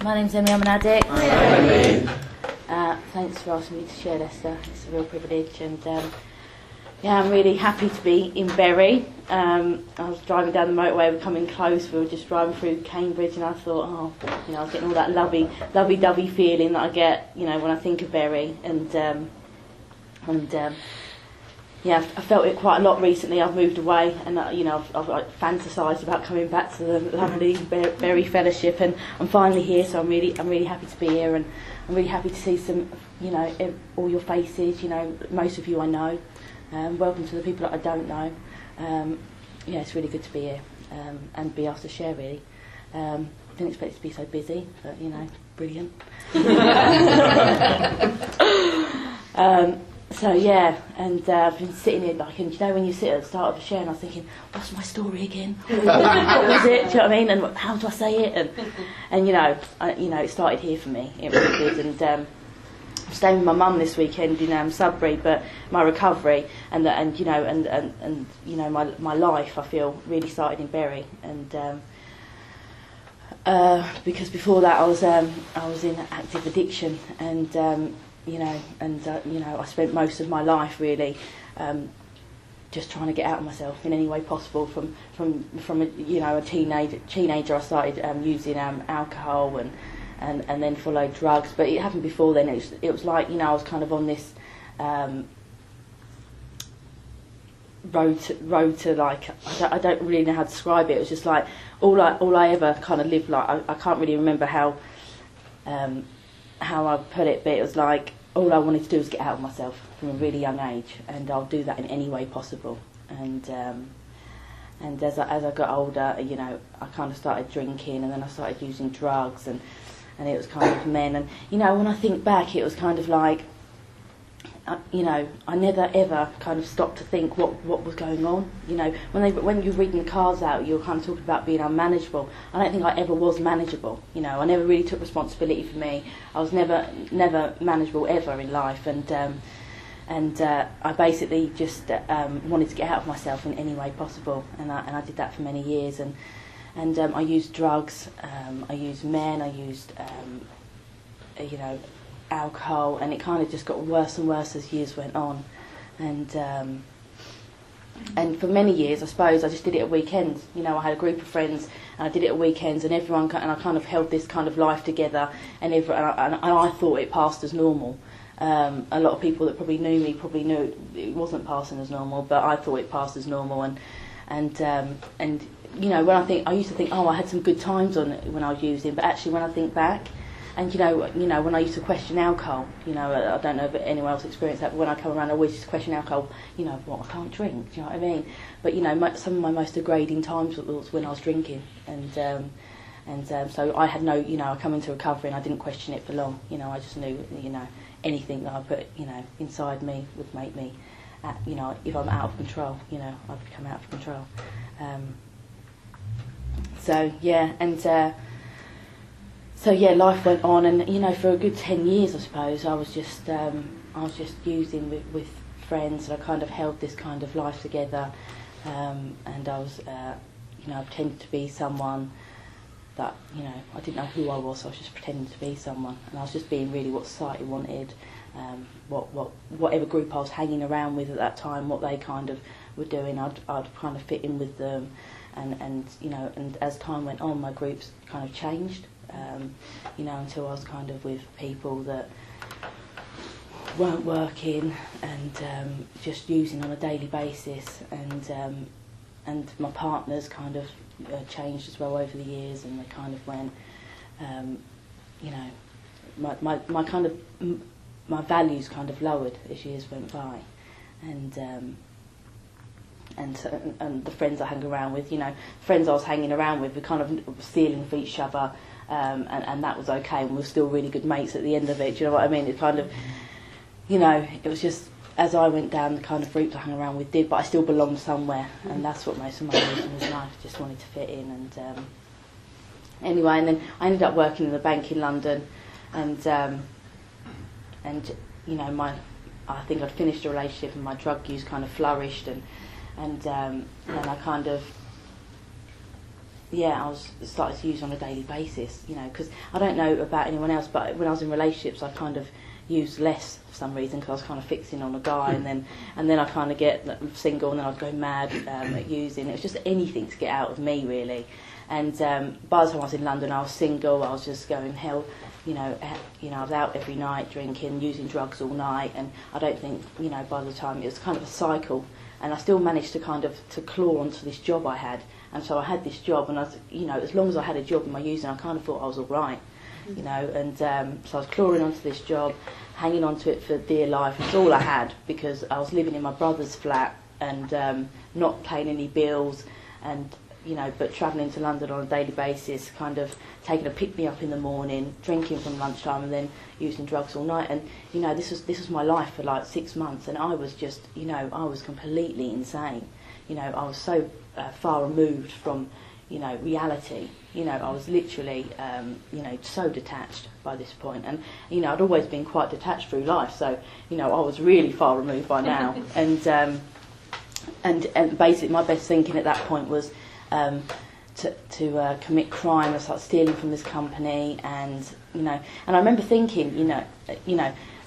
My name's Emily, I'm an addict. Thanks for asking me to share, Lester. It's a real privilege, and yeah, I'm really happy to be in Bury. I was driving down the motorway, we were coming close, we were just driving through Cambridge, and I thought, I was getting all that lovey-dovey feeling that I get, when I think of Bury, and yeah, I felt it quite a lot recently. I've moved away, and I've fantasised about coming back to the lovely Bury Fellowship, and I'm finally here. So I'm really happy to be here, and I'm really happy to see some, all your faces. Most of you I know. Welcome to the people that I don't know. Yeah, it's really good to be here and be asked to share. Really, didn't expect it to be so busy, but brilliant. So yeah, and I've been sitting here and when you sit at the start of a share, and I was thinking, what's my story again? What was it? Do you know what I mean? And how do I say it? And it started here for me. It really did. And I'm staying with my mum this weekend in Sudbury, but my recovery and my life, I feel, really started in Bury. And because before that I was in active addiction, and I spent most of my life really just trying to get out of myself in any way possible. From a teenager, I started using alcohol and then followed drugs. But it happened before then. It was like I was kind of on this road to like I don't really know how to describe it. It was just like all I ever kind of lived like. I can't really remember how I put it, but it was like all I wanted to do was get out of myself from a really young age, and I'll do that in any way possible. And as I got older, I kind of started drinking, and then I started using drugs, and it was kind of men. And when I think back, it was kind of like I never ever kind of stopped to think what was going on. When you're reading the cards out, you're kind of talking about being unmanageable. I don't think I ever was manageable. I never really took responsibility for me. I was never manageable ever in life, and I basically just wanted to get out of myself in any way possible, and I did that for many years, and I used drugs, I used men, I used alcohol, and it kind of just got worse and worse as years went on, and for many years I suppose I just did it at weekends. I had a group of friends and I did it at weekends, and I kind of held this kind of life together, and I thought it passed as normal. A lot of people that probably knew me probably knew it wasn't passing as normal, but I thought it passed as normal, and when I used to think, I had some good times on it when I was using, but actually when I think back, and when I used to question alcohol, I don't know if anyone else experienced that, but when I come around I always used to question alcohol, I can't drink, do you know what I mean? But some of my most degrading times was when I was drinking, and so I had no, I come into recovery and I didn't question it for long. I just knew, anything that I put, inside me would make me, if I'm out of control, I'd become out of control. So life went on, and for a good 10 years, I suppose, I was just using with friends, and I kind of held this kind of life together, and I was, I pretended to be someone that, I didn't know who I was, so I was just pretending to be someone, and I was just being really what society wanted, whatever group I was hanging around with at that time, what they kind of were doing, I'd kind of fit in with them, and as time went on, my groups kind of changed. Until I was kind of with people that weren't working, and just using on a daily basis, and my partners kind of changed as well over the years, and they kind of went, my kind of my values kind of lowered as years went by, and the friends I hung around with, friends I was hanging around with, were kind of stealing for each other. And that was okay, and we were still really good mates at the end of it. Do you know what I mean? It kind of, it was just as I went down, the kind of groups I hung around with did, but I still belonged somewhere, and that's what most of my reason was life. Just wanted to fit in, and anyway, and then I ended up working in the bank in London, and I think I'd finished a relationship, and my drug use kind of flourished, and then I kind of I was started to use on a daily basis, you know, because I don't know about anyone else, but when I was in relationships, I kind of used less for some reason, because I was kind of fixing on a guy, and then I kind of get single, and then I'd go mad at using. It was just anything to get out of me, really. And by the time I was in London, I was single. I was just going hell, you know, I was out every night drinking, using drugs all night, and I don't think, you know, by the time it was kind of a cycle. And I still managed to kind of to claw onto this job I had, and so I had this job, and I was, you know, as long as I had a job in my using, I kind of thought I was all right, you know. And so I was clawing onto this job, hanging on to it for dear life. It's all I had, because I was living in my brother's flat and not paying any bills, and you know, but travelling to London on a daily basis, kind of taking a pick-me-up in the morning, drinking from lunchtime, and then using drugs all night. And, you know, this was my life for like 6 months, and I was just, you know, I was completely insane. You know, I was so far removed from, you know, reality. You know, I was literally, you know, so detached by this point. And, you know, I'd always been quite detached through life, so, you know, I was really far removed by now. And basically my best thinking at that point was, to commit crime. I started stealing from this company, and you know, and I remember thinking, you know,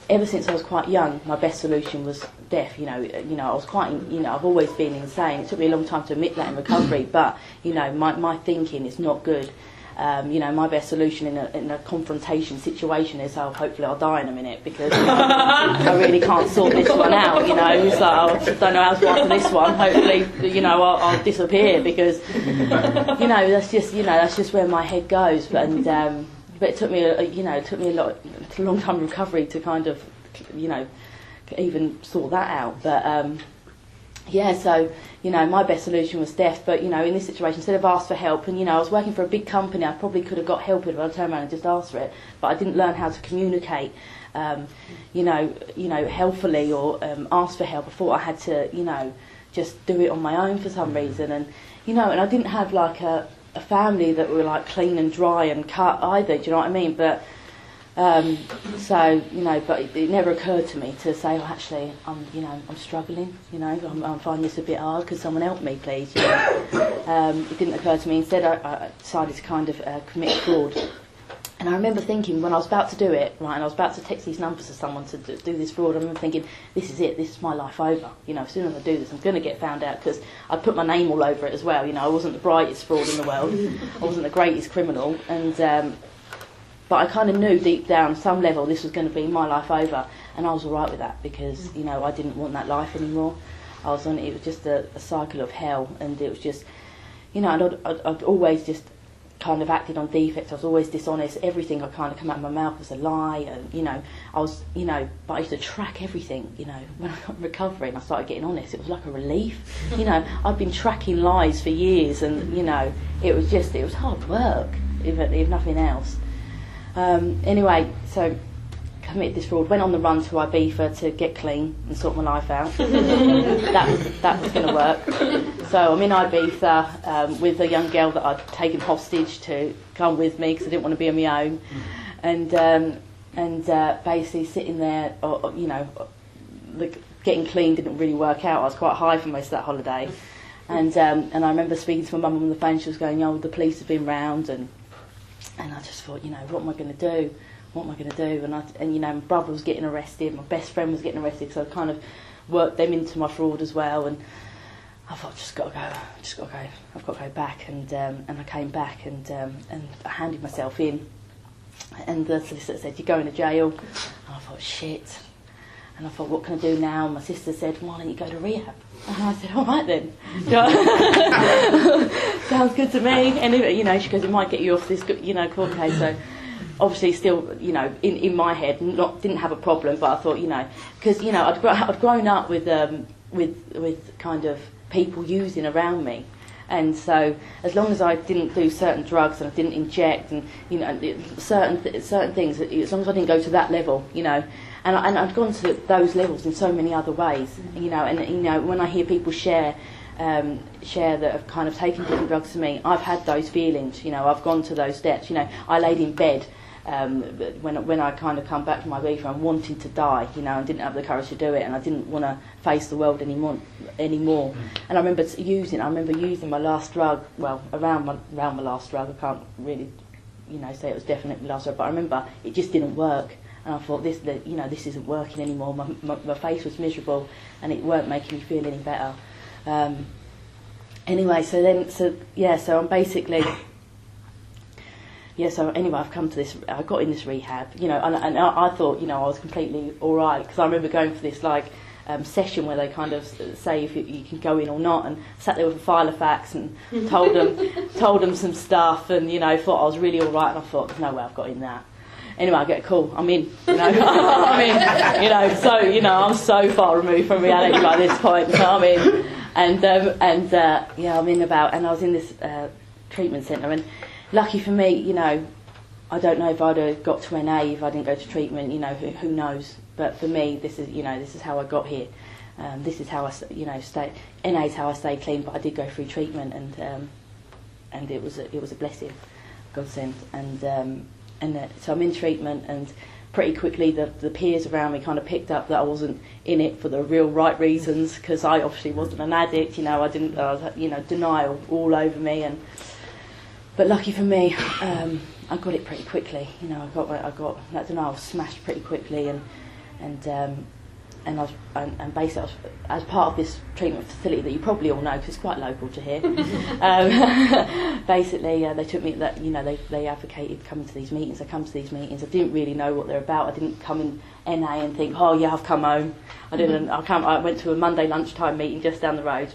ever since I was quite young, my best solution was death. You know, I was quite, you know, I've always been insane. It took me a long time to admit that in recovery, but you know, my thinking is not good. You know, my best solution in a confrontation situation is, oh, hopefully I'll die in a minute, because I really can't sort this one out, you know. It's like, I don't know how to answer this one. Hopefully, you know, I'll disappear, because, you know, that's just where my head goes. But it took me, a long time recovery to kind of, you know, even sort that out. But yeah, so, you know, my best solution was death. But, you know, in this situation, instead of ask for help, and, you know, I was working for a big company, I probably could have got help if I turned around and just asked for it, but I didn't learn how to communicate, you know, helpfully, or ask for help. I thought I had to, you know, just do it on my own for some reason. And, you know, and I didn't have, like, a family that were, like, clean and dry and cut either, do you know what I mean? But so, you know, but it never occurred to me to say, oh, actually, I'm struggling, you know, I'm finding this a bit hard, could someone help me, please? You know? It didn't occur to me. Instead, I decided to kind of commit fraud. And I remember thinking, when I was about to do it, right, and I was about to text these numbers to someone to do this fraud, I remember thinking, this is it, this is my life over. You know, as soon as I do this, I'm going to get found out, because I put my name all over it as well. You know, I wasn't the brightest fraud in the world, I wasn't the greatest criminal, and but I kind of knew deep down, some level, this was going to be my life over, and I was all right with that, because, you know, I didn't want that life anymore. I was on it. It was just a cycle of hell, and it was just, you know, I'd always just kind of acted on defects. I was always dishonest. Everything I kind of come out of my mouth was a lie, and, you know, I was, you know, but I used to track everything, you know. When I got recovery and I started getting honest, it was like a relief. You know, I'd been tracking lies for years, and, you know, it was hard work, if nothing else. Anyway, so committed this fraud, went on the run to Ibiza to get clean and sort my life out. that was going to work. So I'm in Ibiza with a young girl that I'd taken hostage to come with me, because I didn't want to be on my own, and basically sitting there, you know, getting clean didn't really work out. I was quite high for most of that holiday, and I remember speaking to my mum on the phone. She was going, "Oh, the police have been round," and I just thought, you know, what am I going to do? What am I going to do? And you know, my brother was getting arrested, my best friend was getting arrested, so I kind of worked them into my fraud as well. And I thought, I've just got to go. I've got to go back. And I came back, and I handed myself in. And the solicitor said, "You're going to jail." And I thought, shit. And I thought, what can I do now? And my sister said, "Why don't you go to rehab?" And I said, "All right then." Sounds good to me. And you know, she goes, "It might get you off this, you know, court case." So obviously, still, you know, in my head, didn't have a problem, but I thought, you know, because, you know, I'd grown up with kind of people using around me. And so, as long as I didn't do certain drugs and I didn't inject, and, you know, certain things, as long as I didn't go to that level, you know, and I'd gone to those levels in so many other ways, you know. And, you know, when I hear people share that have kind of taken different drugs to me, I've had those feelings, you know. I've gone to those depths, you know. I laid in bed when I kind of come back from Ibiza, I'm wanting to die, you know, and didn't have the courage to do it, and I didn't want to face the world anymore. And I remember using my last drug, well, around my last drug. I can't really, you know, say it was definitely the last drug, but I remember it just didn't work, and I thought this isn't working anymore. My face was miserable, and it weren't making me feel any better. Anyway, so I'm basically. Yeah, so anyway, I've come to this. I got in this rehab, you know, and I thought, you know, I was completely all right, because I remember going for this session where they kind of say if you can go in or not, and sat there with a file of facts and told them some stuff, and you know, thought I was really all right, and I thought there's no way I've got in that. Anyway, I get a call. I'm in, you know. I'm in, you know. So you know, I'm so far removed from reality by this point. So I'm in, and I'm in and I was in this treatment centre, and. Lucky for me, you know, I don't know if I'd have got to NA if I didn't go to treatment, you know, who knows. But for me, this is how I got here. This is how I, you know, NA is how I stay clean, but I did go through treatment, and it was a blessing, godsend. So I'm in treatment, and pretty quickly the peers around me kind of picked up that I wasn't in it for the real right reasons, because I obviously wasn't an addict, you know. I was, you know, denial all over me, But lucky for me, I got it pretty quickly. You know, I got that denial smashed pretty quickly, and basically, as part of this treatment facility that you probably all know, because it's quite local to here. Basically, they took me. That, you know, they advocated coming to these meetings. I come to these meetings. I didn't really know what they're about. I didn't come in NA and think, oh yeah, I've come home. I didn't. I went to a Monday lunchtime meeting just down the road.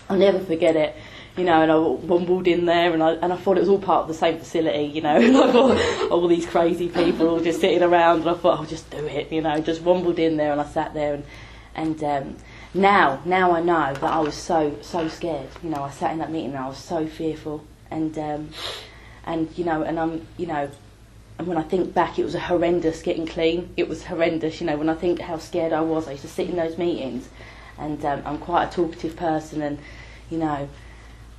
I'll never forget it. You know, and I wumbled in there, and I thought it was all part of the same facility, you know, and I thought all these crazy people all just sitting around, and I thought, I'll just do it, you know, just wumbled in there, and I sat there, and now I know that I was so scared, you know. I sat in that meeting and I was so fearful, and you know, and I'm, you know, and when I think back, it was horrendous getting clean. It was horrendous, you know. When I think how scared I was, I used to sit in those meetings, and I'm quite a talkative person, and you know.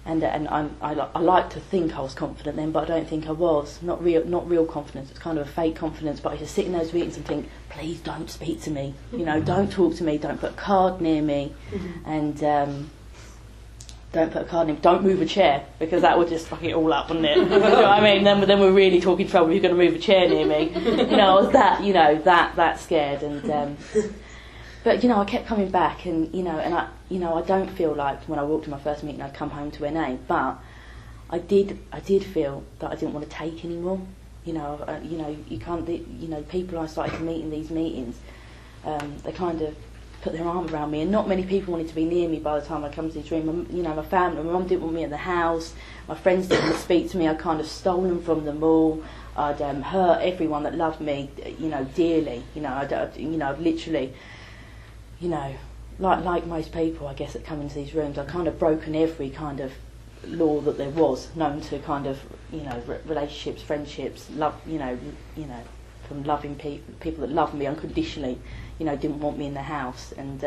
And I like to think I was confident then, but I don't think I was. Not real confidence. It's kind of a fake confidence. But I used to sit in those meetings and think, please don't speak to me. You know, don't talk to me. Don't put a card near me, and don't put a card near me. Don't move a chair, because that would just fuck it all up, wouldn't it? You know what I mean? Then we're really talking trouble. You're going to move a chair near me. You know, I was that scared, and. But you know, I kept coming back, and I don't feel like when I walked to my first meeting I'd come home to NA, but I did feel that I didn't want to take anymore. You know, you can't. You know, people I started to meet in these meetings, they kind of put their arm around me, and not many people wanted to be near me by the time I come to this room. You know, my family, my mum didn't want me at the house. My friends didn't speak to me. I'd kind of stolen from them all. I'd hurt everyone that loved me, you know, dearly. You know, I'd literally. You know, like most people, I guess, that come into these rooms, I've kind of broken every kind of law that there was known to kind of, you know, relationships, friendships, love, you know, from loving people that loved me unconditionally, you know, didn't want me in the house, and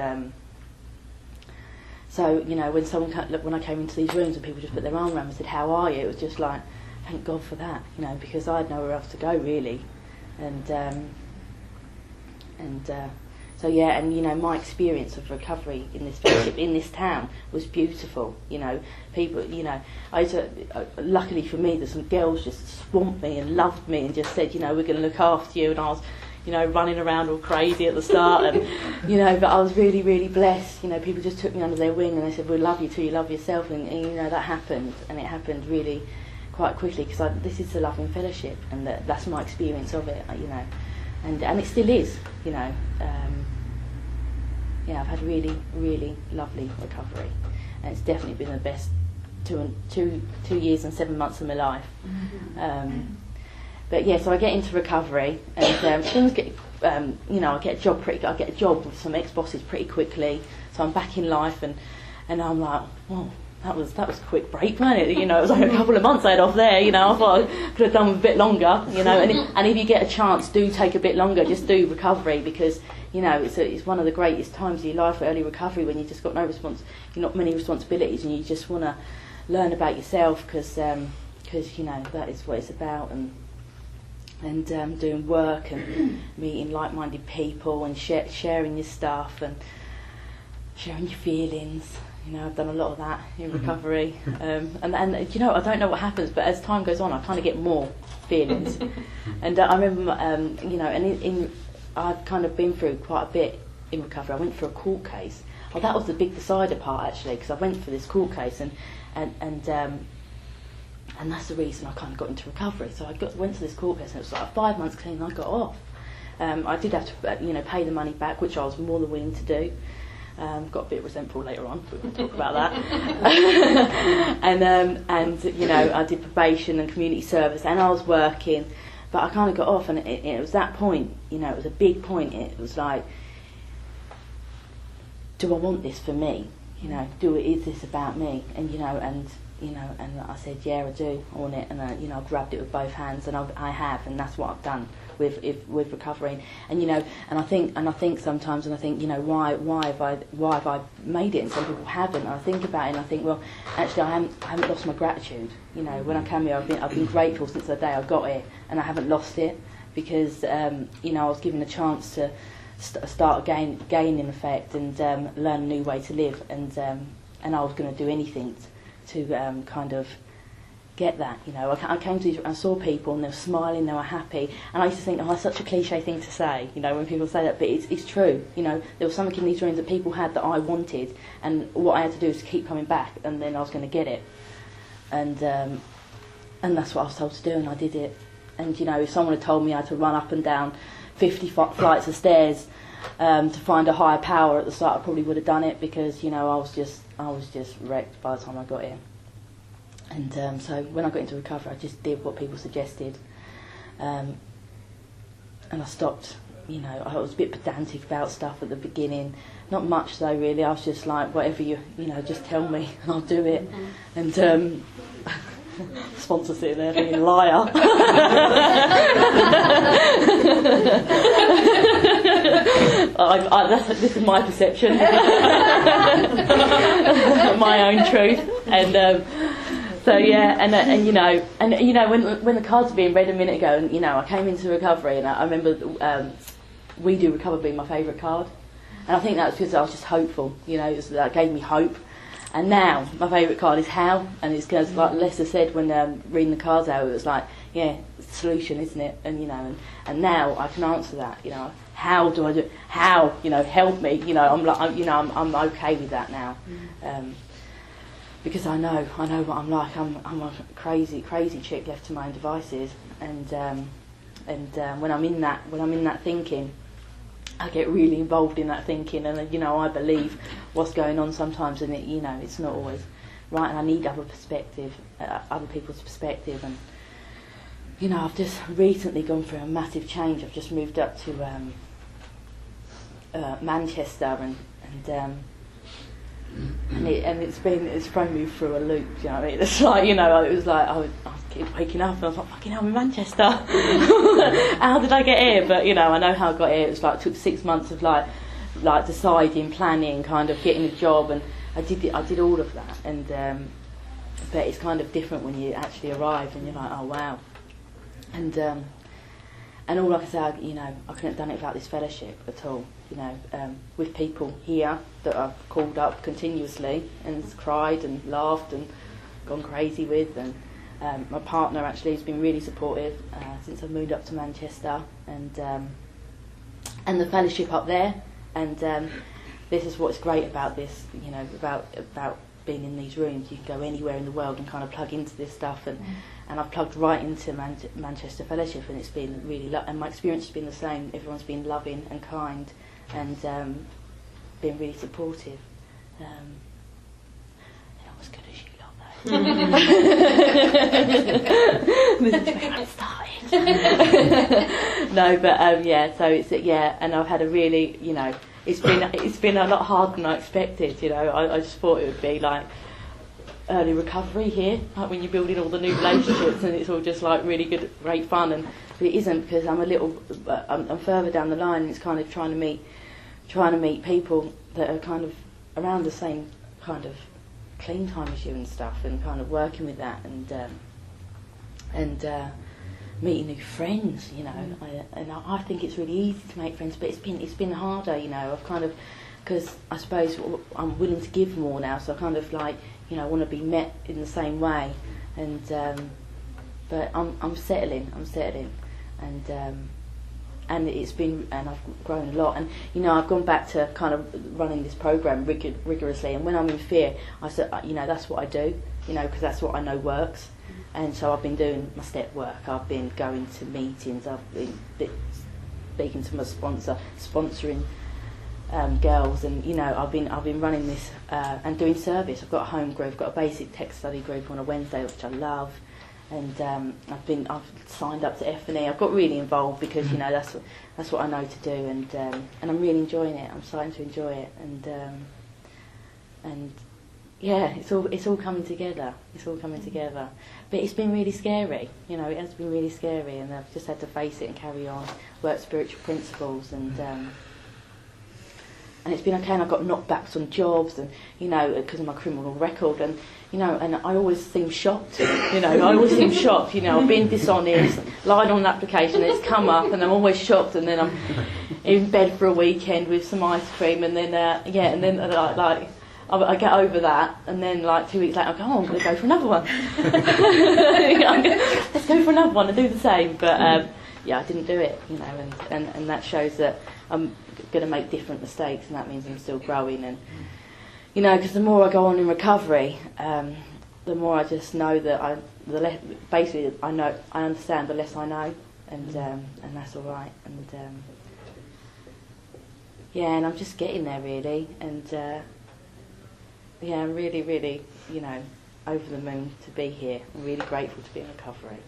so, you know, when I came into these rooms and people just put their arm around me and said, "How are you?" It was just like, thank God for that, you know, because I had nowhere else to go really, So yeah, and you know, my experience of recovery in this fellowship in this town was beautiful. You know, people, you know, luckily for me, there's some girls just swamped me and loved me and just said, you know, we're going to look after you. And I was, you know, running around all crazy at the start, and you know, but I was really, really blessed. You know, people just took me under their wing and they said, "We'll love you till you love yourself," and you know, that happened, and it happened really quite quickly, because this is the loving fellowship, and that's my experience of it. You know, and it still is. You know. Yeah, I've had really, really lovely recovery, and it's definitely been the best 2 years and 7 months of my life. But yeah, so I get into recovery, and things get, you know, I get a job with some ex-bosses pretty quickly, so I'm back in life, and I'm like, well, that was a quick break, wasn't it? You know, it was like a couple of months I had off there. You know, I thought I could have done with a bit longer. You know, and if you get a chance, do take a bit longer. Just do recovery, because you know it's one of the greatest times of your life, early recovery, when you've just got not many responsibilities, and you just want to learn about yourself, because you know that is what it's about. and doing work and meeting like-minded people and sharing your stuff and sharing your feelings. You know, I've done a lot of that in recovery, and you know, I don't know what happens, but as time goes on, I kind of get more feelings. And I remember, you know, and I've kind of been through quite a bit in recovery. I went through a court case. Oh, that was the big decider part actually, because I went for this court case, and that's the reason I kind of got into recovery. So I went to this court case, and it was like 5 months clean, and I got off. I did have to, you know, pay the money back, which I was more than willing to do. Got a bit resentful later on, but we'll talk about that. And you know, I did probation and community service, and I was working, but I kind of got off, and it was that point, you know, it was a big point. It was like, do I want this for me? You know, is this about me? And you know, and I said, yeah, I do. I want it, and you know, I grabbed it with both hands, and I have, and that's what I've done with recovering. And you know, and I think sometimes, and I think, you know, why have I made it, and some people haven't. And I think about it, and I think, well, actually, I haven't lost my gratitude. You know, when I came here, I've been grateful since the day I got here, and I haven't lost it, because you know, I was given a chance to start gaining effect and learn a new way to live, and I was going to do anything to kind of get that. You know, I came to these, I saw people and they were smiling, they were happy, and I used to think, oh, that's such a cliche thing to say, you know, when people say that, but it's true. You know, there was something in these rooms that people had that I wanted, and what I had to do was to keep coming back, and then I was going to get it, and that's what I was told to do, and I did it. And you know, if someone had told me I had to run up and down 50 flights of stairs to find a higher power at the start, I probably would have done it, because you know, I was just wrecked by the time I got here. And so when I got into recovery, I just did what people suggested, and I stopped. You know, I was a bit pedantic about stuff at the beginning, not much though really. I was just like, whatever you know, just tell me and I'll do it. And sponsor sitting there being a liar. This is my perception, my own truth, and so yeah, and you know, when the cards were being read a minute ago, and you know, I came into recovery, and I remember We Do Recover being my favourite card, and I think that's because I was just hopeful. You know, that gave me hope. And now my favourite card is How, and it's because, like Lester said when reading the cards out, it was like, yeah, it's the solution, isn't it? And you know, and now I can answer that. You know, how do I do it? How, you know, help me. You know, I'm okay with that now, because I know what I'm like. I'm a crazy chick left to my own devices, and when I'm in that thinking, I get really involved in that thinking, and you know, I believe what's going on sometimes, and you know, it's not always right, and I need other people's perspective. And you know, I've just recently gone through a massive change. I've just moved up to Manchester, and it's thrown me through a loop. You know what I mean? It's like, you know, it was like I keep waking up and I was like, fucking hell, I'm in Manchester. How did I get here? But you know, I know how I got here. It was like, took 6 months of like deciding, planning, kind of getting a job, and I did all of that. And but it's kind of different when you actually arrive and you're like, oh wow. And all I can say, you know, I couldn't have done it without this fellowship at all. You know, with people here that I've called up continuously and cried and laughed and gone crazy with, and my partner actually has been really supportive since I've moved up to Manchester, and the fellowship up there, and this is what's great about this, you know, about being in these rooms. You can go anywhere in the world and kind of plug into this stuff, and I've plugged right into Manchester Fellowship, and it's been really and my experience has been the same. Everyone's been loving and kind, and been really supportive. They're not as good as you lot though. This is where I started. No, but yeah, so it's and I've had a really, you know, it's been a lot harder than I expected. You know, I just thought it would be like early recovery here, like when you're building all the new relationships and it's all just like really good, great fun, and but it isn't, because I'm further down the line, and it's kind of trying to meet people that are kind of around the same kind of clean time as you and stuff, and kind of working with that, and meeting new friends, you know. I think it's really easy to make friends, but it's been harder, you know. I've kind of, because I suppose I'm willing to give more now, so I kind of like, you know, I want to be met in the same way, and but I'm settling, and it's been, and I've grown a lot, and you know, I've gone back to kind of running this program rigorously, and when I'm in fear, I said, you know, that's what I do, you know, because that's what I know works. And so I've been doing my step work, I've been going to meetings, I've been speaking to my sponsoring girls, and you know, I've been running this and doing service. I've got a home group, I've got a basic tech study group on a Wednesday, which I love, and I've signed up to F&E. I've got really involved because, you know, that's what I know to do, and I'm really enjoying it. I'm starting to enjoy it, and yeah, it's all coming together. It's all coming together. But it's been really scary, you know, it has been really scary, and I've just had to face it and carry on, work spiritual principles, and it's been okay, and I've got knockbacks on jobs, and, you know, because of my criminal record, and, you know, and I always seem shocked, you know, I've been dishonest, lied on an application, and it's come up, and I'm always shocked, and then I'm in bed for a weekend with some ice cream, and then, I get over that, and then like 2 weeks later I go, I'm going to go for another one. Let's go for another one and do the same. But yeah, I didn't do it, you know, and that shows that I'm going to make different mistakes, and that means I'm still growing. And, you know, because the more I go on in recovery, the more I just know that I understand the less I know, and that's all right. And yeah, and I'm just getting there really, and. Yeah, I'm really, really, you know, over the moon to be here. I'm really grateful to be in recovery.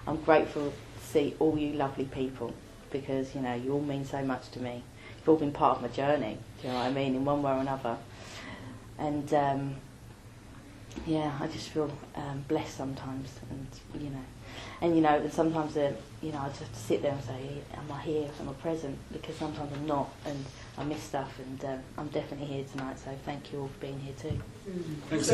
I'm grateful to see all you lovely people, because, you know, you all mean so much to me. You've all been part of my journey, do you know what I mean, in one way or another. And, yeah, I just feel blessed sometimes, and, you know, and sometimes, you know, I just have to sit there and say, am I here, am I present? Because sometimes I'm not, and I miss stuff, and I'm definitely here tonight, so thank you all for being here too. Thanks.